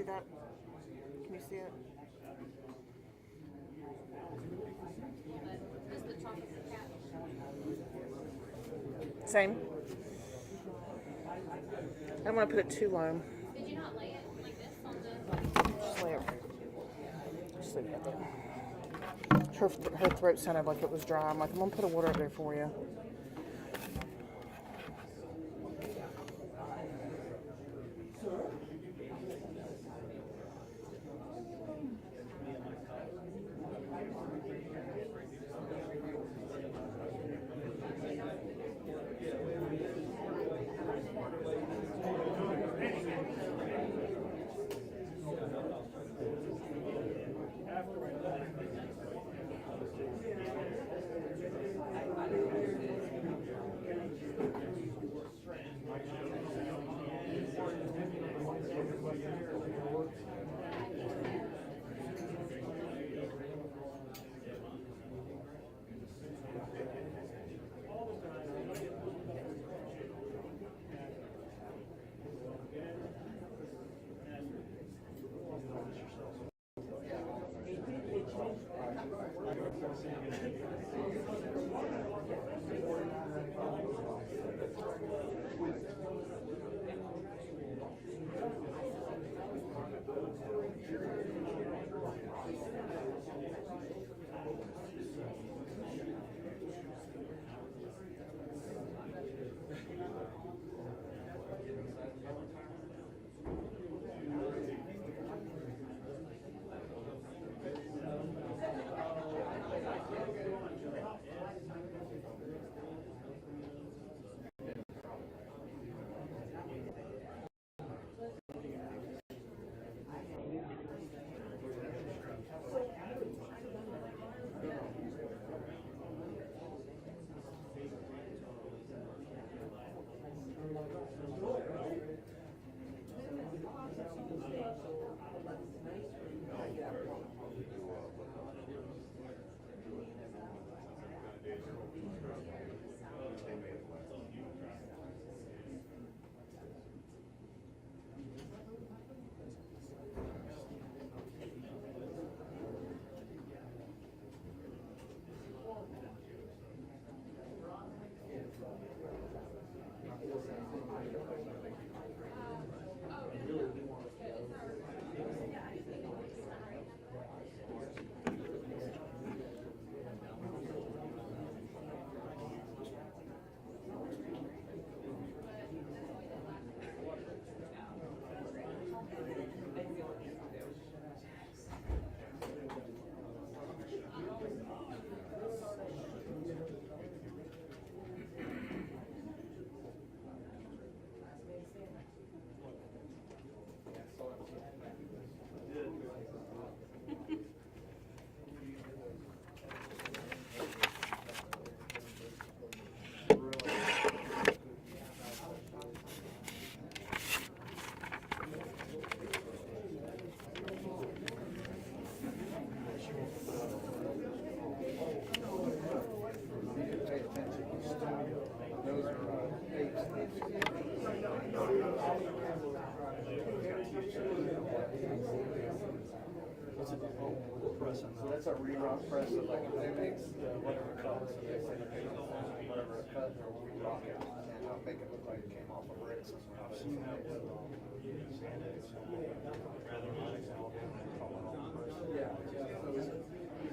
see that? Can you see it? Same. I don't want to put it too low. Did you not lay it like this on the... Just lay it. Just leave it like that. Her throat sounded like it was dry. I'm like, I'm going to put a water up there for you. So that's a re-rock press. So like if they make whatever color, so they say whatever a cut, they'll re-rock it and I'll make it look like it came off a brick. I've seen that with yeah. So it's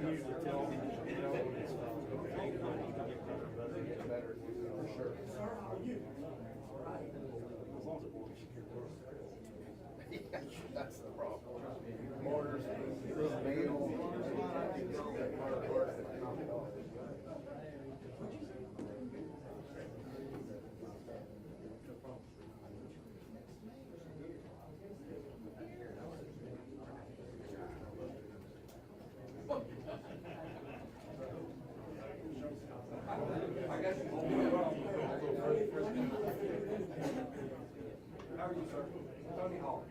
easy to tell when it's better for sure. As long as it works. That's the problem. Mortars, nail, how are you, sir? Tony Hall.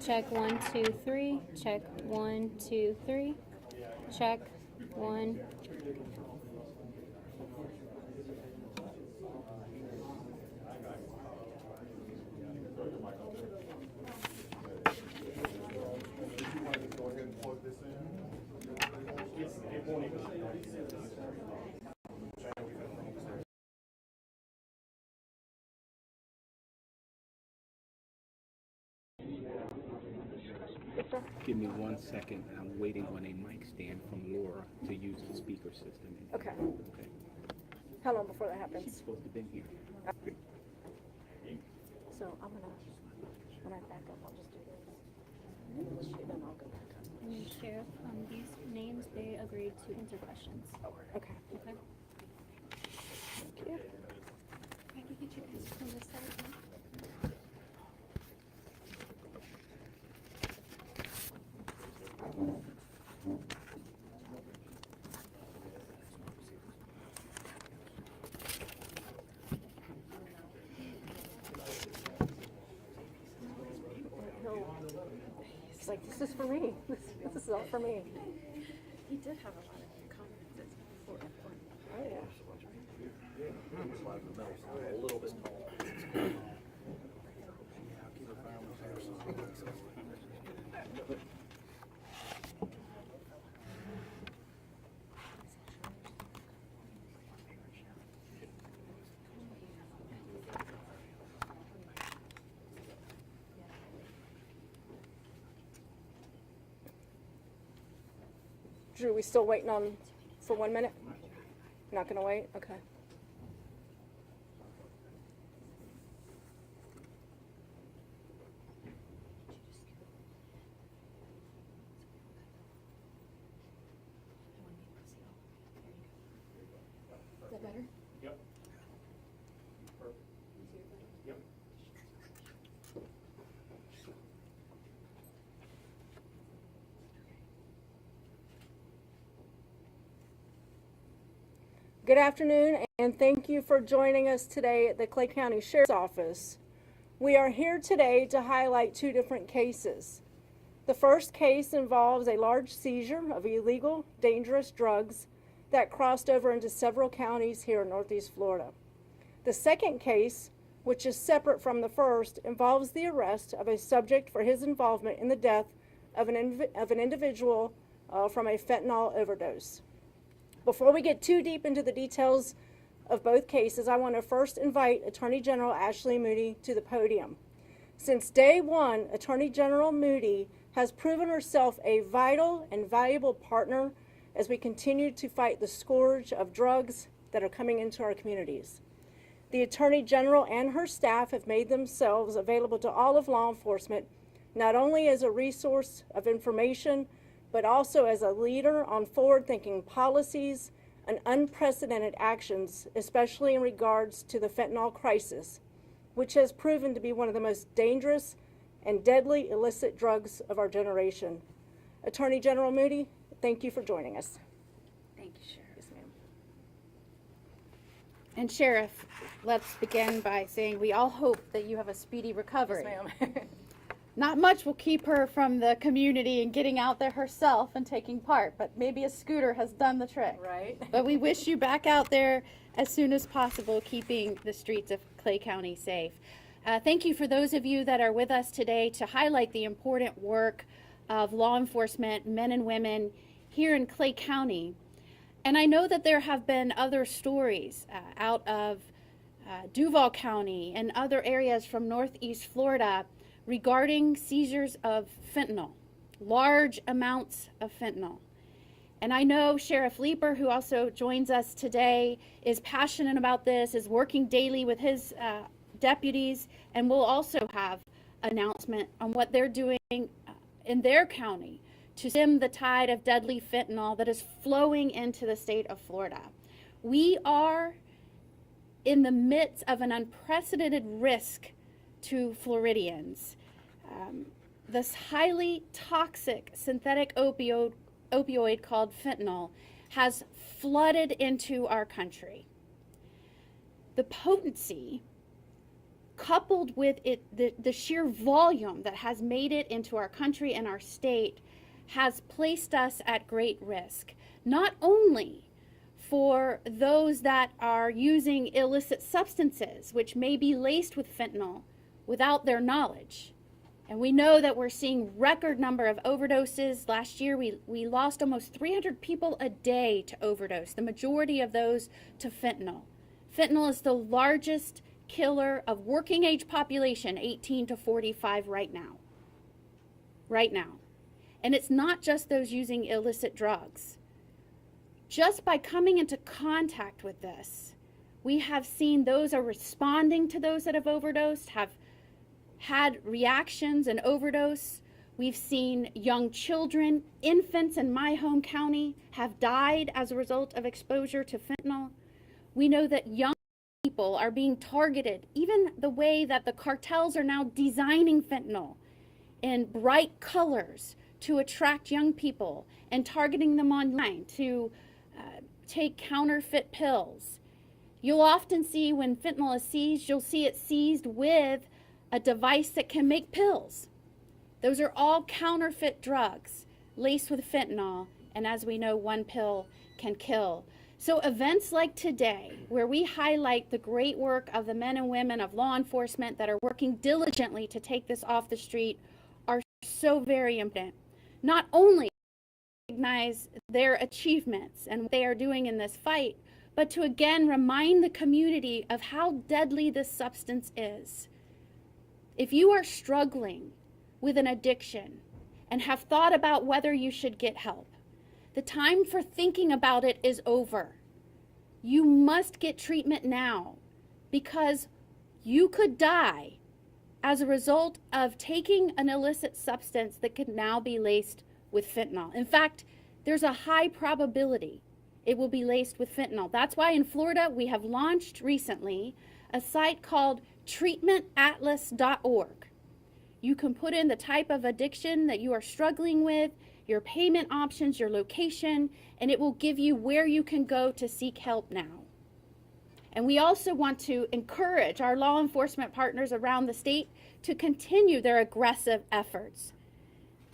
Check 1, 2, 3. Check 1, 2, 3. Check 1. Give me 1 second. I'm waiting on a mic stand from Laura to use the speaker system. Okay. Okay. How long before that She's happens? supposed to have been here. Good. So I'm gonna, when I back up, I'll just do this. Then I'll go back up. Sheriff, these names, they agreed to answer questions. Okay. Okay. Thank you. I can get you guys from this side. He's like, this is for me. This is all for me. He did have a lot of conferences before. Oh, yeah. A little bit taller. Drew, we still waiting on for 1 minute? Not gonna wait? Okay. Is that better? Yep. Yep. Good afternoon, and thank you for joining us today at the Clay County Sheriff's Office. We are here today to highlight two different cases. The first case involves a large seizure of illegal, dangerous drugs that crossed over into several counties here in Northeast Florida. The second case, which is separate from the first, involves the arrest of a subject for his involvement in the death of an individual from a fentanyl overdose. Before we get too deep into the details of both cases, I want to first invite Attorney General Ashley Moody to the podium. Since day one, Attorney General Moody has proven herself a vital and valuable partner as we continue to fight the scourge of drugs that are coming into our communities. The Attorney General and her staff have made themselves available to all of law enforcement, not only as a resource of information, but also as a leader on forward-thinking policies and unprecedented actions, especially in regards to the fentanyl crisis, which has proven to be one of the most dangerous and deadly illicit drugs of our generation. Attorney General Moody, thank you for joining us. Thank you, Sheriff. Yes, ma'am. And Sheriff, let's begin by saying we all hope that you have a speedy recovery. Yes, ma'am. Not much will keep her from the community and getting out there herself and taking part, but maybe a scooter has done the trick. Right. But we wish you back out there as soon as possible, keeping the streets of Clay County safe. Thank you for those of you that are with us today to highlight the important work of law enforcement, men and women here in Clay County. And I know that there have been other stories out of Duval County and other areas from Northeast Florida regarding seizures of fentanyl, large amounts of fentanyl. And I know Sheriff Leeper, who also joins us today, is passionate about this, is working daily with his deputies, and will also have an announcement on what they're doing in their county to stem the tide of deadly fentanyl that is flowing into the state of Florida. We are in the midst of an unprecedented risk to Floridians. This highly toxic synthetic opioid called fentanyl has flooded into our country. The potency, coupled with the sheer volume that has made it into our country and our state, has placed us at great risk, not only for those that are using illicit substances, which may be laced with fentanyl without their knowledge. And we know that we're seeing record number of overdoses. Last year, we lost almost 300 people a day to overdose, the majority of those to fentanyl. Fentanyl is the largest killer of working age population, 18 to 45 right now. Right now. And it's not just those using illicit drugs. Just by coming into contact with this, we have seen those are responding to those that have overdosed, have had reactions and overdose. We've seen young children, infants in my home county have died as a result of exposure to fentanyl. We know that young people are being targeted, even the way that the cartels are now designing fentanyl in bright colors to attract young people and targeting them online to take counterfeit pills. You'll often see when fentanyl is seized, you'll see it seized with a device that can make pills. Those are all counterfeit drugs laced with fentanyl, and as we know, one pill can kill. So events like today, where we highlight the great work of the men and women of law enforcement that are working diligently to take this off the street, are so very important. Not only to recognize their achievements and what they are doing in this fight, but to again remind the community of how deadly this substance is. If you are struggling with an addiction and have thought about whether you should get help, the time for thinking about it is over. You must get treatment now, because you could die as a result of taking an illicit substance that could now be laced with fentanyl. In fact, there's a high probability it will be laced with fentanyl. That's why in Florida we have launched recently a site called treatmentatlas.org. You can put in the type of addiction that you are struggling with, your payment options, your location, and it will give you where you can go to seek help now. And we also want to encourage our law enforcement partners around the state to continue their aggressive efforts.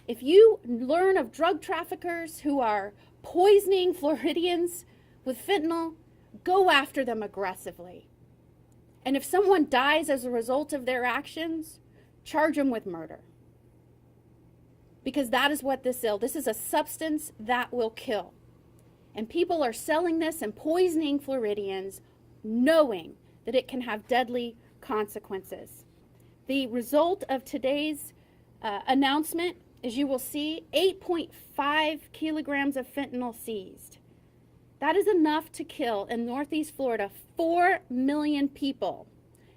If you learn of drug traffickers who are poisoning Floridians with fentanyl, go after them aggressively. And if someone dies as a result of their actions, charge them with murder. Because that is what this is. This is a substance that will kill. And people are selling this and poisoning Floridians, knowing that it can have deadly consequences. The result of today's announcement is you will see 8.5 kilograms of fentanyl seized. That is enough to kill in Northeast Florida 4 million people,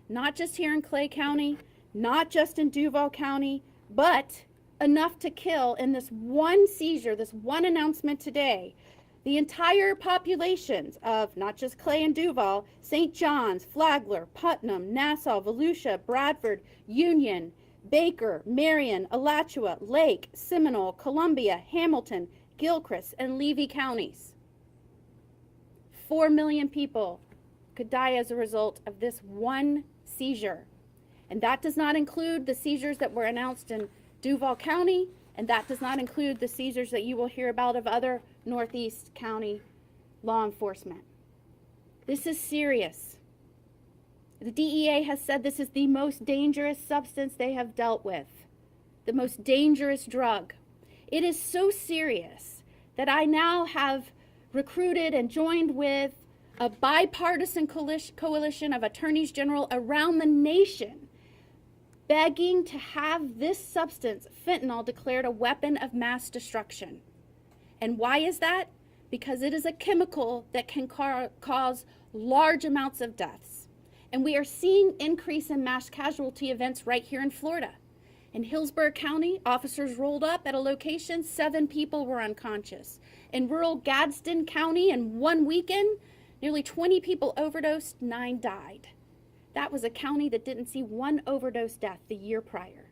not just here in Clay County, not just in Duval County, but enough to kill in this one seizure, this one announcement today, the entire populations of not just Clay and Duval, St. John's, Flagler, Putnam, Nassau, Volusia, Bradford, Union, Baker, Marion, Alachua, Lake, Seminole, Columbia, Hamilton, Gilchrist, and Levy counties. 4 million people could die as a result of this one seizure. And that does not include the seizures that were announced in Duval County, and that does not include the seizures that you will hear about of other Northeast County law enforcement. This is serious. The DEA has said this is the most dangerous substance they have dealt with, the most dangerous drug. It is so serious that I now have recruited and joined with a bipartisan coalition of attorneys general around the nation, begging to have this substance, fentanyl, declared a weapon of mass destruction. And why is that? Because it is a chemical that can cause large amounts of deaths. And we are seeing increase in mass casualty events right here in Florida. In Hillsborough County, officers rolled up at a location, 7 people were unconscious. In rural Gadsden County, in one weekend, nearly 20 people overdosed, 9 died. That was a county that didn't see one overdose death the year prior.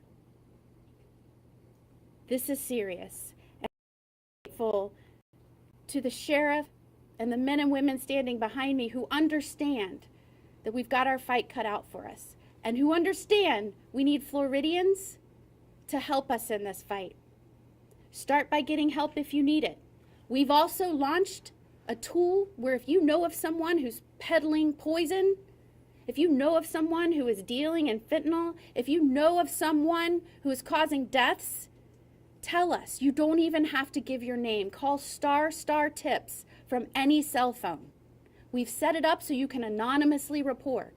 This is serious. And I'm grateful to the sheriff and the men and women standing behind me who understand that we've got our fight cut out for us, and who understand we need Floridians to help us in this fight. Start by getting help if you need it. We've also launched a tool where if you know of someone who's peddling poison, if you know of someone who is dealing in fentanyl, if you know of someone who is causing deaths, tell us. You don't even have to give your name. Call star tips from any cell phone. We've set it up so you can anonymously report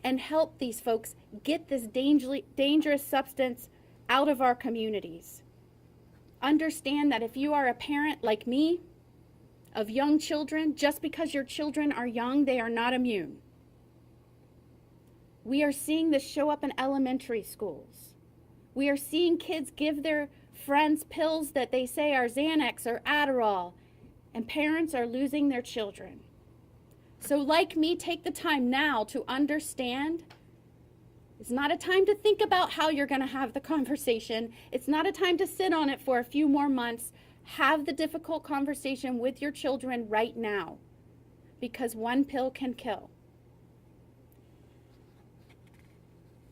and help these folks get this dangerous substance out of our communities. Understand that if you are a parent like me of young children, just because your children are young, they are not immune. We are seeing this show up in elementary schools. We are seeing kids give their friends pills that they say are Xanax or Adderall, and parents are losing their children. So like me, take the time now to understand it's not a time to think about how you're going to have the conversation. It's not a time to sit on it for a few more months. Have the difficult conversation with your children right now, because one pill can kill.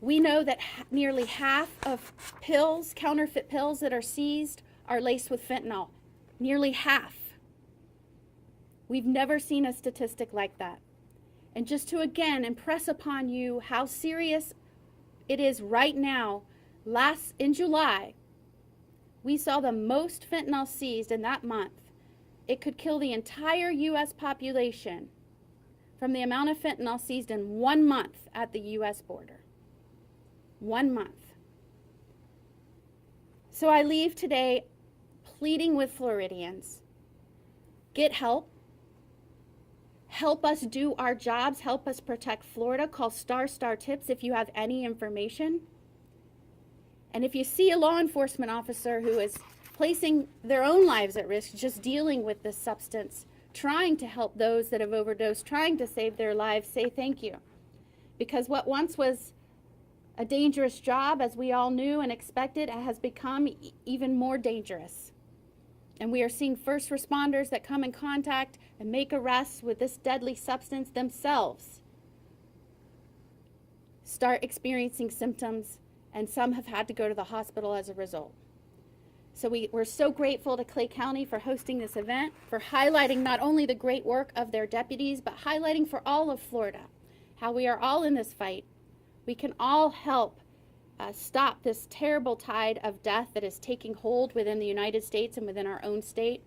We know that nearly half of pills, counterfeit pills that are seized, are laced with fentanyl. Nearly half. We've never seen a statistic like that. And just to again impress upon you how serious it is right now, in July, we saw the most fentanyl seized in that month. It could kill the entire U.S. population from the amount of fentanyl seized in 1 month at the U.S. border. 1 month. So I leave today pleading with Floridians. Get help. Help us do our jobs. Help us protect Florida. Call star tips if you have any information. And if you see a law enforcement officer who is placing their own lives at risk, just dealing with this substance, trying to help those that have overdosed, trying to save their lives, say thank you. Because what once was a dangerous job, as we all knew and expected, has become even more dangerous. And we are seeing first responders that come in contact and make arrests with this deadly substance themselves start experiencing symptoms, and some have had to go to the hospital as a result. So we're so grateful to Clay County for hosting this event, for highlighting not only the great work of their deputies, but highlighting for all of Florida how we are all in this fight. We can all help stop this terrible tide of death that is taking hold within the United States and within our own state.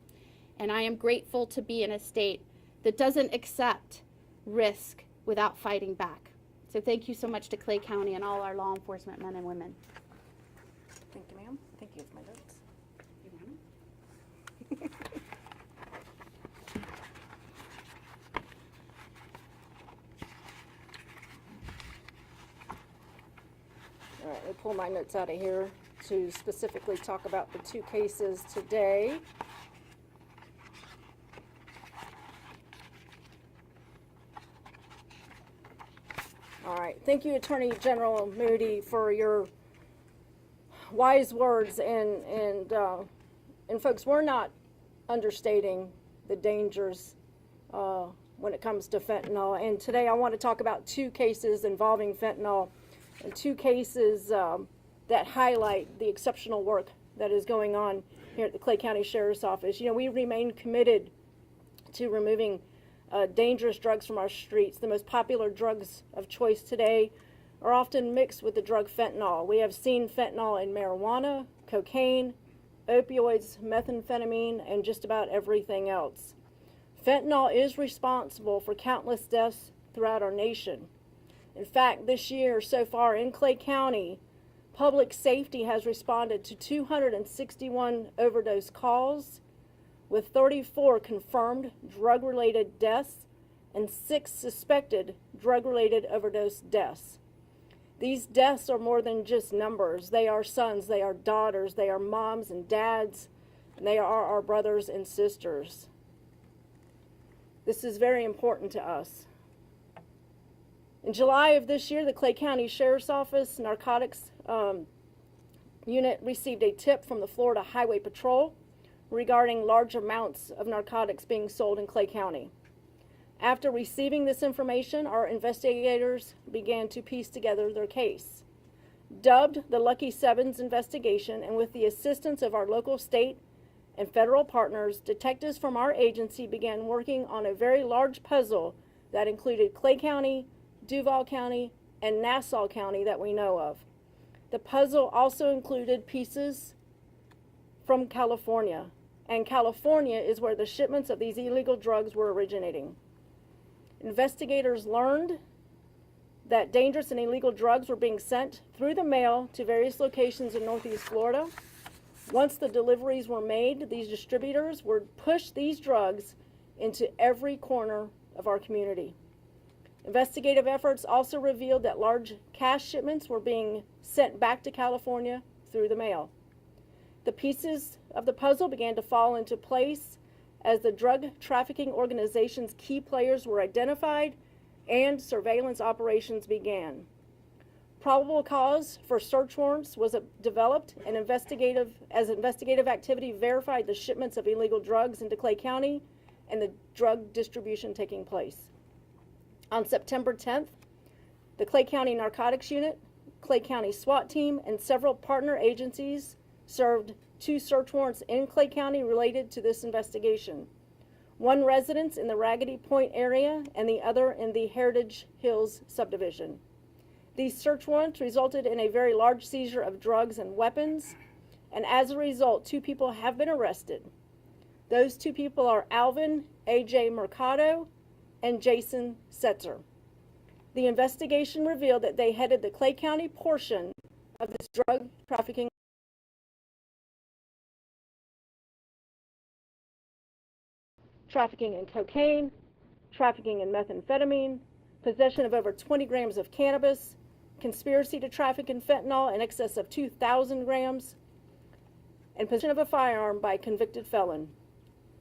And I am grateful to be in a state that doesn't accept risk without fighting back. So thank you so much to Clay County and all our law enforcement men and women. Thank you, ma'am. Thank you for my notes. You want 'em? All right, let me pull my notes out of here to specifically talk about the two cases today. All right, thank you, Attorney General Moody, for your wise words, and folks, we're not understating the dangers when it comes to fentanyl. And today I want to talk about two cases involving fentanyl, and two cases that highlight the exceptional work that is going on here at the Clay County Sheriff's Office. You know, we remain committed to removing dangerous drugs from our streets. The most popular drugs of choice today are often mixed with the drug fentanyl. We have seen fentanyl in marijuana, cocaine, opioids, methamphetamine, and just about everything else. Fentanyl is responsible for countless deaths throughout our nation. In fact, this year so far in Clay County, public safety has responded to 261 overdose calls, with 34 confirmed drug-related deaths and 6 suspected drug-related overdose deaths. These deaths are more than just numbers. They are sons, they are daughters, they are moms and dads, and they are our brothers and sisters. This is very important to us. In July of this year, the Clay County Sheriff's Office Narcotics Unit received a tip from the Florida Highway Patrol regarding large amounts of narcotics being sold in Clay County. After receiving this information, our investigators began to piece together their case. Dubbed the Lucky Sevens investigation, and with the assistance of our local, state, and federal partners, detectives from our agency began working on a very large puzzle that included Clay County, Duval County, and Nassau County that we know of. The puzzle also included pieces from California, and California is where the shipments of these illegal drugs were originating. Investigators learned that dangerous and illegal drugs were being sent through the mail to various locations in Northeast Florida. Once the deliveries were made, these distributors would push these drugs into every corner of our community. Investigative efforts also revealed that large cash shipments were being sent back to California through the mail. The pieces of the puzzle began to fall into place as the drug trafficking organization's key players were identified and surveillance operations began. Probable cause for search warrants was developed, and investigative activity verified the shipments of illegal drugs into Clay County and the drug distribution taking place. On September 10th, the Clay County Narcotics Unit, Clay County SWAT team, and several partner agencies served 2 search warrants in Clay County related to this investigation. One residence in the Raggedy Point area and the other in the Heritage Hills subdivision. These search warrants resulted in a very large seizure of drugs and weapons, and as a result, 2 people have been arrested. Those 2 people are Alvin A.J. Mercado and Jason Setzer. The investigation revealed that they headed the Clay County portion of this drug trafficking in cocaine, trafficking in methamphetamine, possession of over 20 grams of cannabis, conspiracy to traffic in fentanyl in excess of 2,000 grams, and possession of a firearm by a convicted felon.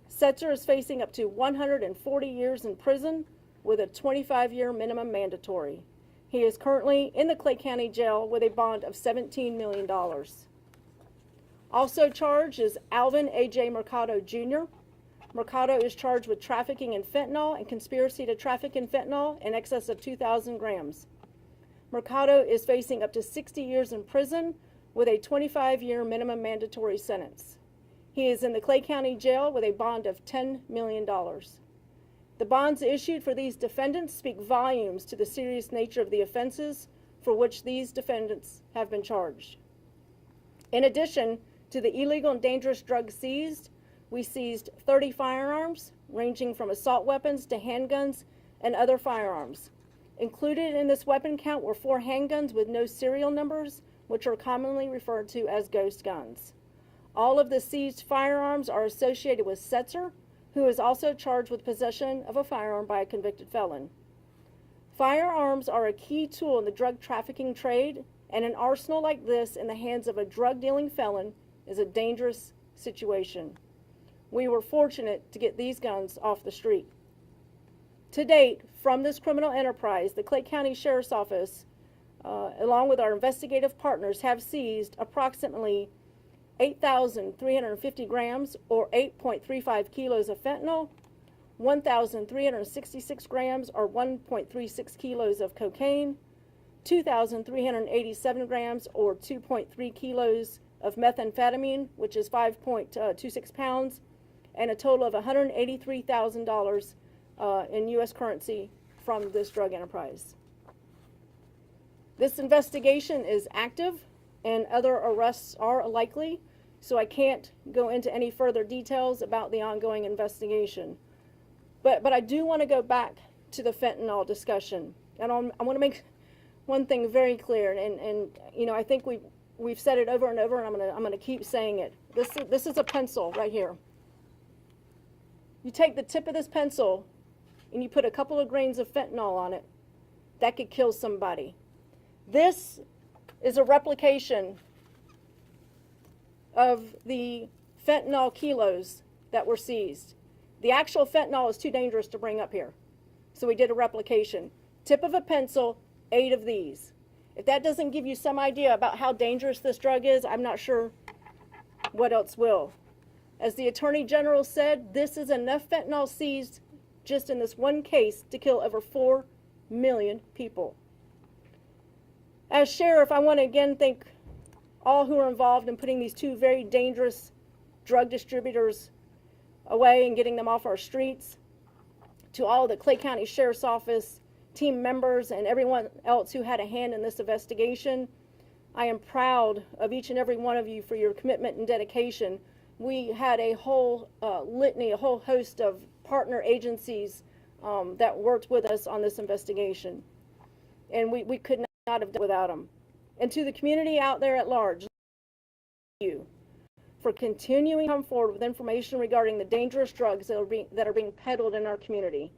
Setzer is facing up to 140 years in prison with a 25-year minimum mandatory. He is currently in the Clay County Jail with a bond of $17 million. Also charged is Alvin A.J. Mercado Jr. Mercado is charged with trafficking in fentanyl and conspiracy to traffic in fentanyl in excess of 2,000 grams. Mercado is facing up to 60 years in prison with a 25-year minimum mandatory sentence. He is in the Clay County Jail with a bond of $10 million. The bonds issued for these defendants speak volumes to the serious nature of the offenses for which these defendants have been charged. In addition to the illegal and dangerous drugs seized, We seized 30 firearms, ranging from assault weapons to handguns and other firearms. Included in this weapon count were 4 handguns with no serial numbers, which are commonly referred to as ghost guns. All of the seized firearms are associated with Setzer, who is also charged with possession of a firearm by a convicted felon. Firearms are a key tool in the drug trafficking trade, and an arsenal like this in the hands of a drug-dealing felon is a dangerous situation. We were fortunate to get these guns off the street. To date, from this criminal enterprise, the Clay County Sheriff's Office, along with our investigative partners, have seized approximately 8,350 grams or 8.35 kilos of fentanyl, 1,366 grams or 1.36 kilos of cocaine, 2,387 grams or 2.3 kilos of methamphetamine, which is 5.26 pounds, and a total of $183,000 in U.S. currency from this drug enterprise. This investigation is active and other arrests are likely, so I can't go into any further details about the ongoing investigation. But I do want to go back to the fentanyl discussion. And I want to make one thing very clear, and you know, I think we've said it over and over, and I'm gonna keep saying it. This is a pencil right here. You take the tip of this pencil and you put a couple of grains of fentanyl on it, that could kill somebody. This is a replication of the fentanyl kilos that were seized. The actual fentanyl is too dangerous to bring up here, so we did a replication. Tip of a pencil, 8 of these. If that doesn't give you some idea about how dangerous this drug is, I'm not sure what else will. As the Attorney General said, this is enough fentanyl seized just in this one case to kill over 4 million people. As sheriff, I want to again thank all who are involved in putting these 2 very dangerous drug distributors away and getting them off our streets. To all the Clay County Sheriff's Office team members and everyone else who had a hand in this investigation, I am proud of each and every one of you for your commitment and dedication. We had a whole litany, a whole host of partner agencies that worked with us on this investigation, and we could not have done it without them. And to the community out there at large, thank you for continuing to come forward with information regarding the dangerous drugs that are being peddled in our community.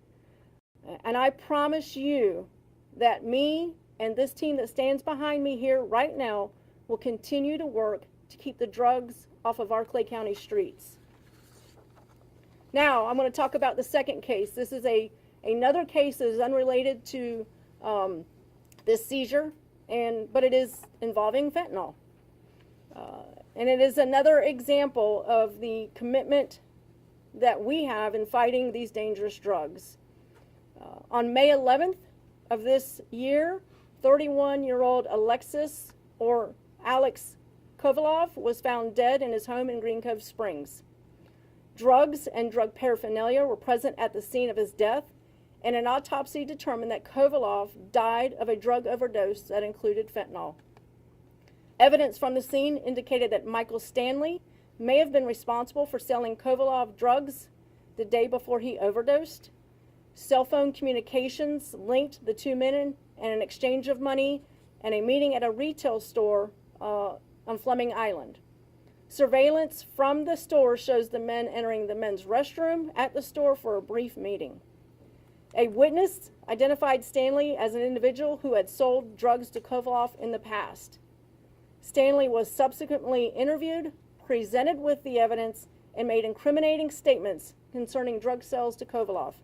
And I promise you that me and this team that stands behind me here right now will continue to work to keep the drugs off of our Clay County streets. Now, I'm going to talk about the second case. This is another case that is unrelated to this seizure, but it is involving fentanyl. And it is another example of the commitment that we have in fighting these dangerous drugs. On May 11th of this year, 31-year-old Alexis, or Alex Kovalov, was found dead in his home in Green Cove Springs. Drugs and drug paraphernalia were present at the scene of his death, and an autopsy determined that Kovalov died of a drug overdose that included fentanyl. Evidence from the scene indicated that Michael Stanley may have been responsible for selling Kovalov drugs the day before he overdosed. Cell phone communications linked the 2 men and an exchange of money and a meeting at a retail store on Fleming Island. Surveillance from the store shows the men entering the men's restroom at the store for a brief meeting. A witness identified Stanley as an individual who had sold drugs to Kovalov in the past. Stanley was subsequently interviewed, presented with the evidence, and made incriminating statements concerning drug sales to Kovalov.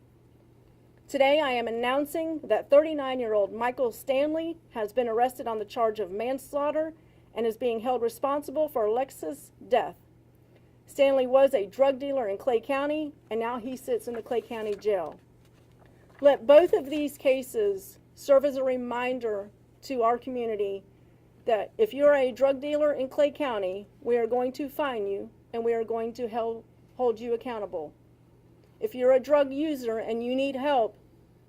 Today, I am announcing that 39-year-old Michael Stanley has been arrested on the charge of manslaughter and is being held responsible for Alexis' death. Stanley was a drug dealer in Clay County, and now he sits in the Clay County Jail. Let both of these cases serve as a reminder to our community that if you're a drug dealer in Clay County, we are going to fine you and we are going to hold you accountable. If you're a drug user and you need help,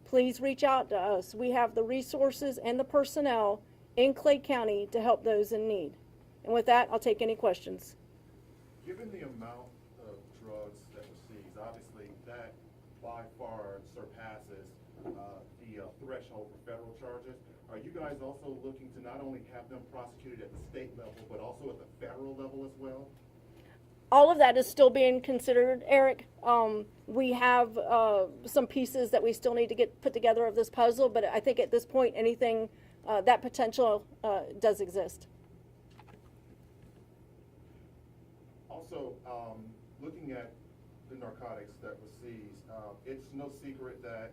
please reach out to us. We have the resources and the personnel in Clay County to help those in need. And with that, I'll take any questions. Given the amount of drugs by far surpasses the threshold for federal charges. Are you guys also looking to not only have them prosecuted at the state level, but also at the federal level as well? All of that is still being considered, Eric. We have some pieces that we still need to get put together of this puzzle, but I think at this point, anything, that potential does exist. Also, looking at the narcotics that was seized, it's no secret that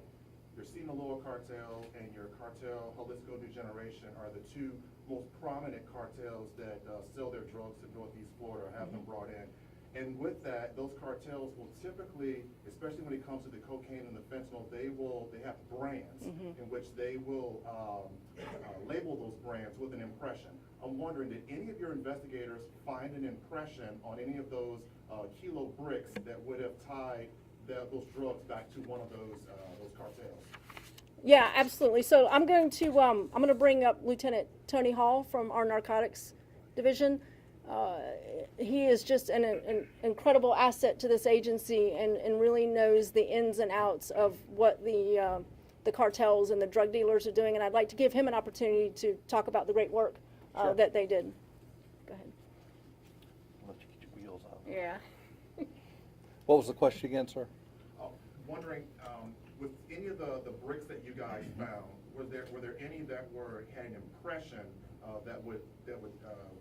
your Sinaloa cartel and your cartel Jalisco New Generation are the two most prominent cartels that sell their drugs to Northeast Florida or have them brought in. And with that, those cartels will typically, especially when it comes to the cocaine and the fentanyl, they have brands in which they will label those brands with an impression. I'm wondering, did any of your investigators find an impression on any of those kilo bricks that would have tied those drugs back to one of those cartels? Yeah, absolutely. So I'm going to bring up Lieutenant Tony Hall from our narcotics division. He is just an incredible asset to this agency and really knows the ins and outs of what the cartels and the drug dealers are doing. And I'd like to give him an opportunity to talk about the great work that they did. Go ahead. Let you get your wheels out. Yeah. What was the question again, sir? Wondering, with any of the bricks that you guys found, were there any that had an impression that would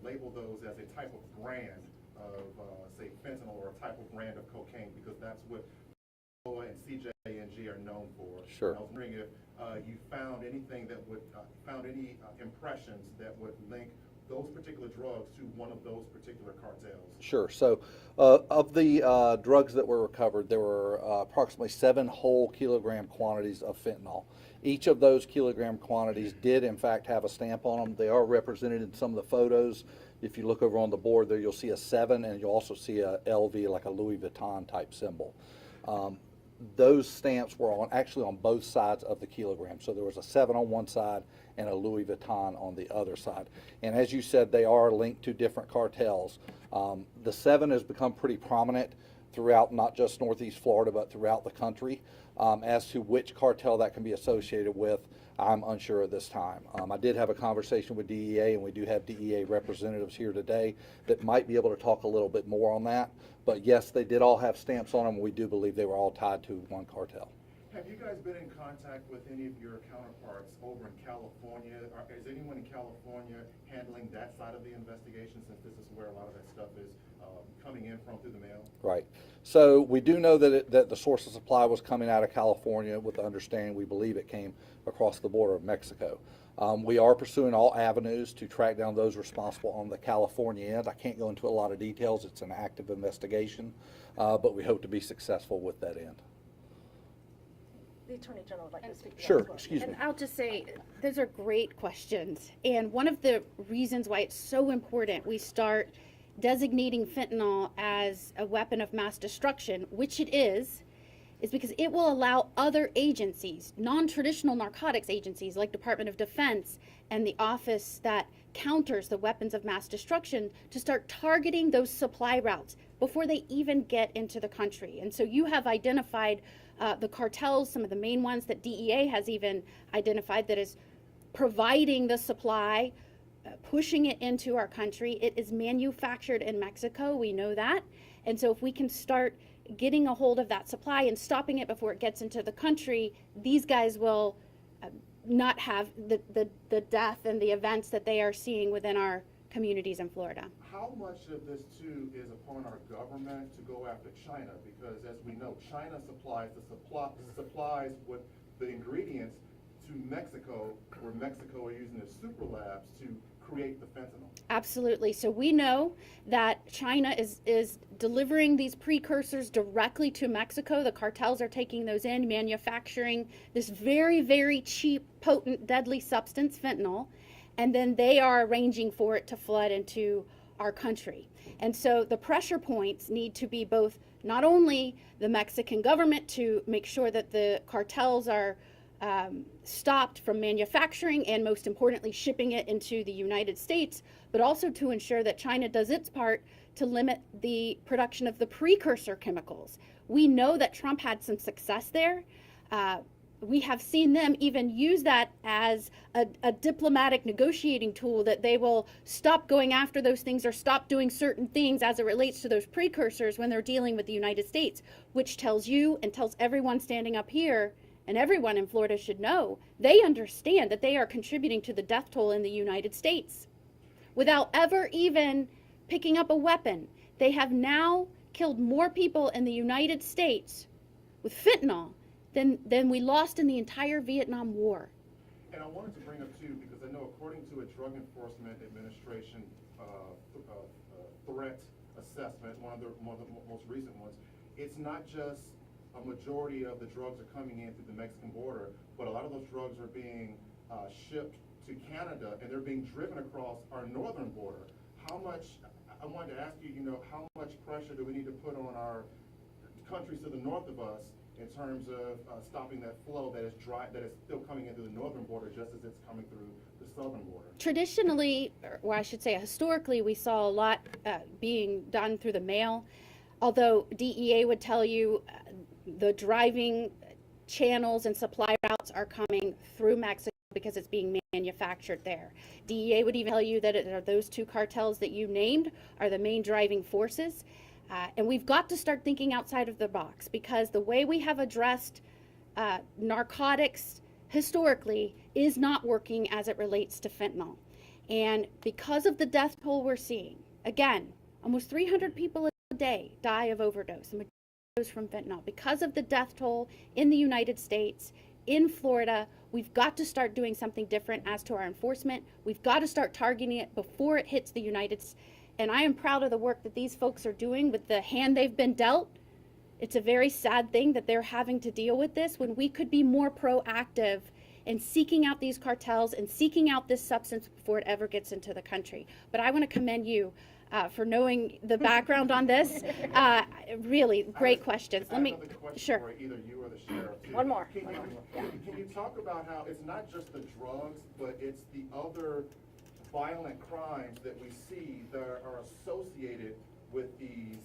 label those as a type of brand of say fentanyl or a type of brand of cocaine, because that's what Noah and CJNG are known for. Sure. And I was wondering if you found anything that would found any impressions that would link those particular drugs to one of those particular cartels. Sure. So, of the drugs that were recovered, there were approximately 7 whole kilogram quantities of fentanyl. Each of those kilogram quantities did, in fact, have a stamp on them. They are represented in some of the photos. If you look over on the board there, you'll see a 7, and you'll also see a LV, like a Louis Vuitton type symbol. Those stamps were actually on both sides of the kilogram. So there was a 7 on one side and a Louis Vuitton on the other side. And as you said, they are linked to different cartels. The 7 has become pretty prominent throughout not just Northeast Florida, but throughout the country. As to which cartel that can be associated with, I'm unsure at this time. I did have a conversation with DEA, and we do have DEA representatives here today that might be able to talk a little bit more on that. But yes, they did all have stamps on them, and we do believe they were all tied to one cartel. Have you guys been in contact with any of your counterparts over in California? Is anyone in California handling that side of the investigation, since this is where a lot of that stuff is coming in from through the mail? Right. So we do know that that the source of supply was coming out of California, with the understanding we believe it came across the border of Mexico. We are pursuing all avenues to track down those responsible on the California end. I can't go into a lot of details. It's an active investigation, but we hope to be successful with that end. The Attorney General would like to speak to that Sure, as well. excuse me. And I'll just say, those are great questions. And one of the reasons why it's so important we start designating fentanyl as a weapon of mass destruction, which it is because it will allow other agencies, non-traditional narcotics agencies like Department of Defense and the office that counters the weapons of mass destruction, to start targeting those supply routes before they even get into the country. And so you have identified the cartels, some of the main ones that DEA has even identified, that is providing the supply, pushing it into our country. It is manufactured in Mexico, we know that. And so if we can start getting a hold of that supply and stopping it before it gets into the country, these guys will not have the death and the events that they are seeing within our communities in Florida. How much of this too is upon our government to go after China? Because as we know, China supplies with the ingredients to Mexico, where Mexico are using their super labs to create the fentanyl. Absolutely. So we know that China is delivering these precursors directly to Mexico. The cartels are taking those in, manufacturing this very, very cheap, potent, deadly substance, fentanyl, and then they are arranging for it to flood into our country. And so the pressure points need to be both not only the Mexican government to make sure that the cartels are stopped from manufacturing and, most importantly, shipping it into the United States, but also to ensure that China does its part to limit the production of the precursor chemicals, We know that Trump had some success there. We have seen them even use that as a diplomatic negotiating tool, that they will stop going after those things or stop doing certain things as it relates to those precursors when they're dealing with the United States, which tells you and tells everyone standing up here, and everyone in Florida should know, they understand that they are contributing to the death toll in the United States without ever even picking up a weapon. They have now killed more people in the United States with fentanyl than we lost in the entire Vietnam War. And I wanted to bring up too, because I know according to a Drug Enforcement Administration threat assessment, one of the most recent ones, it's not just a majority of the drugs are coming in through the Mexican border, but a lot of those drugs are being shipped to Canada, and they're being driven across our northern border. How much, I wanted to ask you, how much pressure do we need to put on our countries to the north of us in terms of stopping that flow that is still coming in through the northern border just as it's coming through the southern border? Traditionally, or I should say historically, we saw a lot being done through the mail, although DEA would tell you the driving channels and supply routes are coming through Mexico because it's being manufactured there. DEA would even tell you that those two cartels that you named are the main driving forces. And we've got to start thinking outside of the box, because the way we have addressed narcotics historically is not working as it relates to fentanyl. And because of the death toll we're seeing, again, almost 300 people a day die of overdose, and from fentanyl. Because of the death toll in the United States, in Florida, we've got to start doing something different as to our enforcement. We've got to start targeting it before it hits the United States. And I am proud of the work that these folks are doing with the hand they've been dealt. It's a very sad thing that they're having to deal with this when we could be more proactive in seeking out these cartels and seeking out this substance before it ever gets into the country. But I want to commend you for knowing the background on this. Really great questions. I have another question sure. for either you or the sheriff too. One more. Can you talk about how it's not just the drugs, but it's the other violent crimes that we see that are associated with these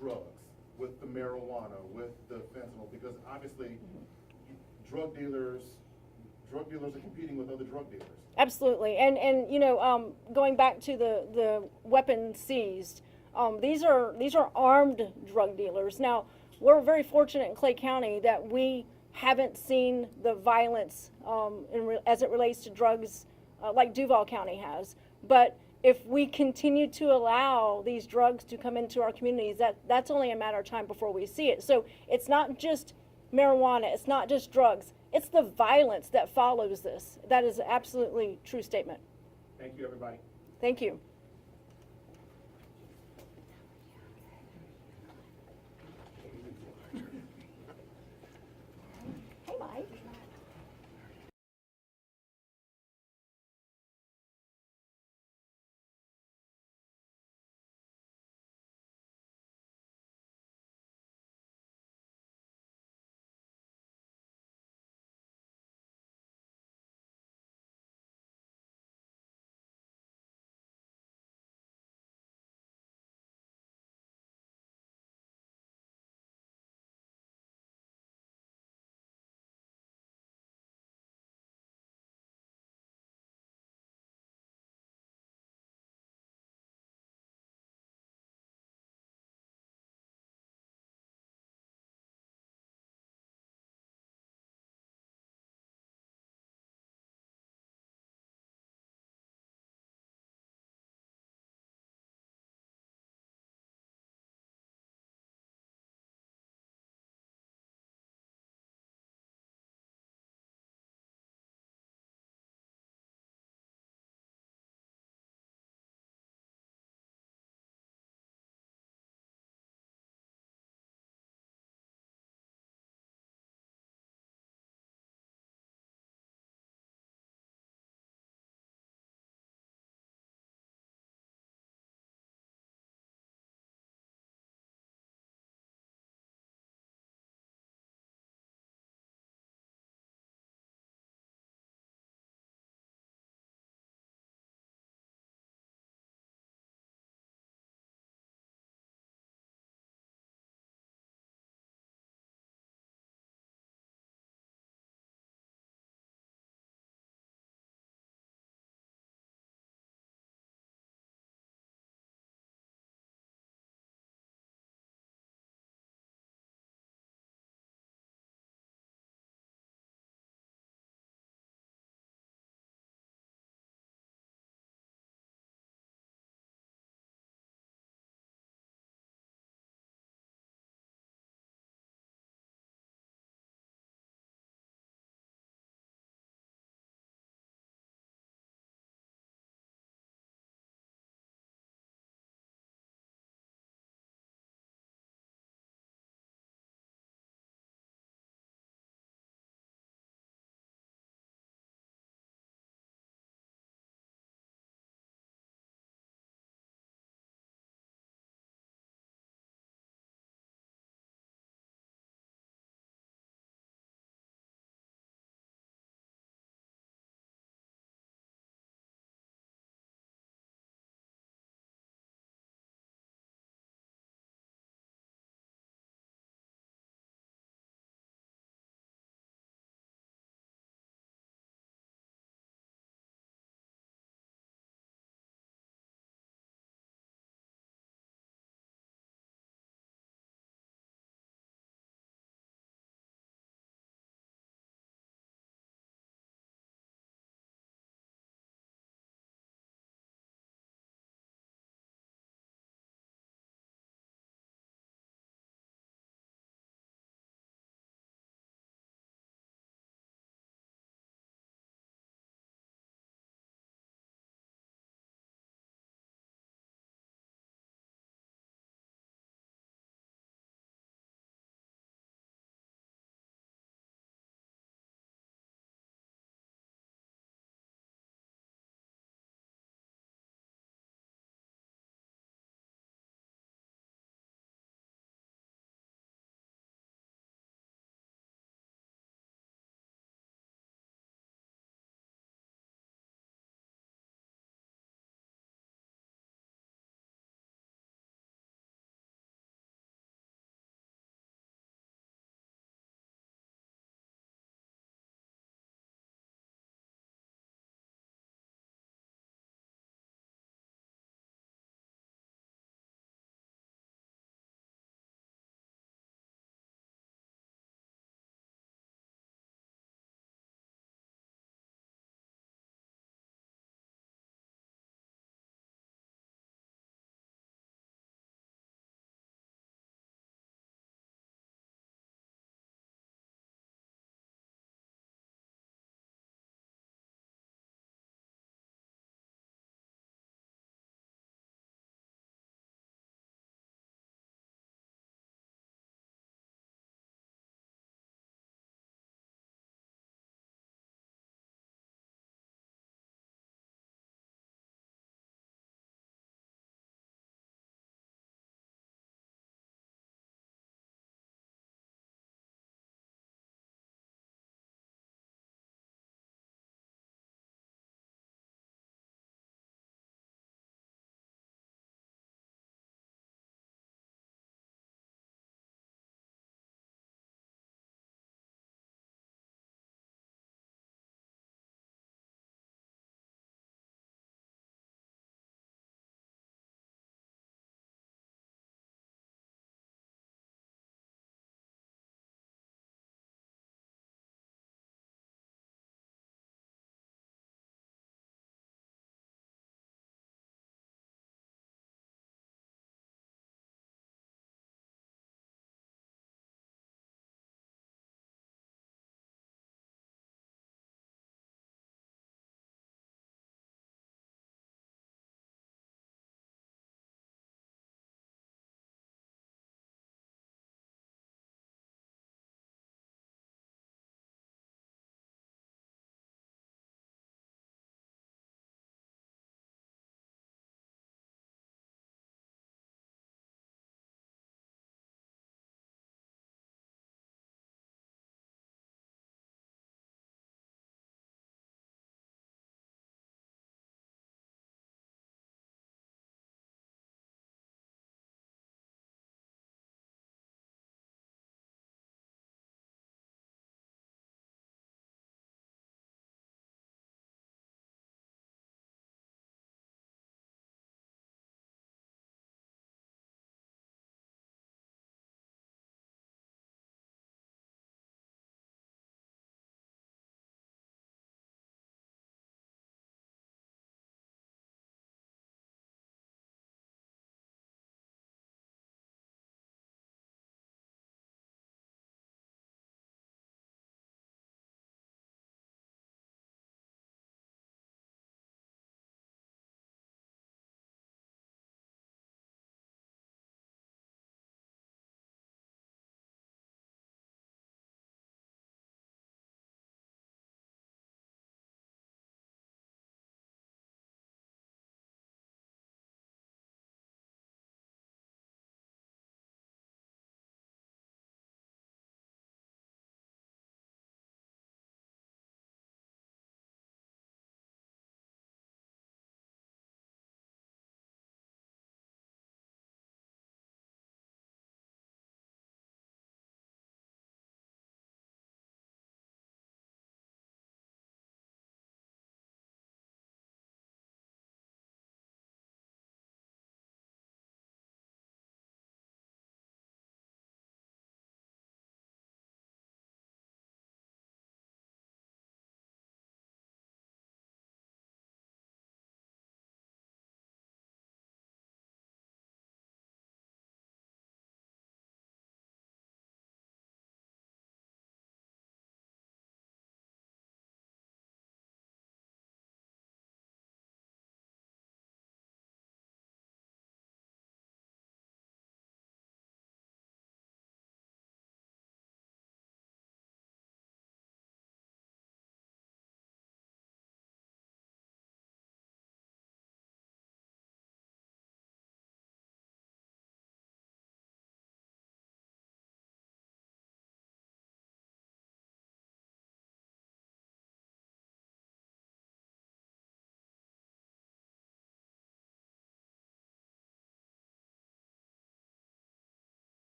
drugs, with the marijuana, with the fentanyl, because obviously drug dealers are competing with other drug dealers. Absolutely, and going back to the weapons seized, these are armed drug dealers. Now, we're very fortunate in Clay County that we haven't seen the violence as it relates to drugs like Duval County has. But if we continue to allow these drugs to come into our communities, that's only a matter of time before we see it. So it's not just marijuana, it's not just drugs, it's the violence that follows this. That is an absolutely true statement. Thank you, everybody. Thank you.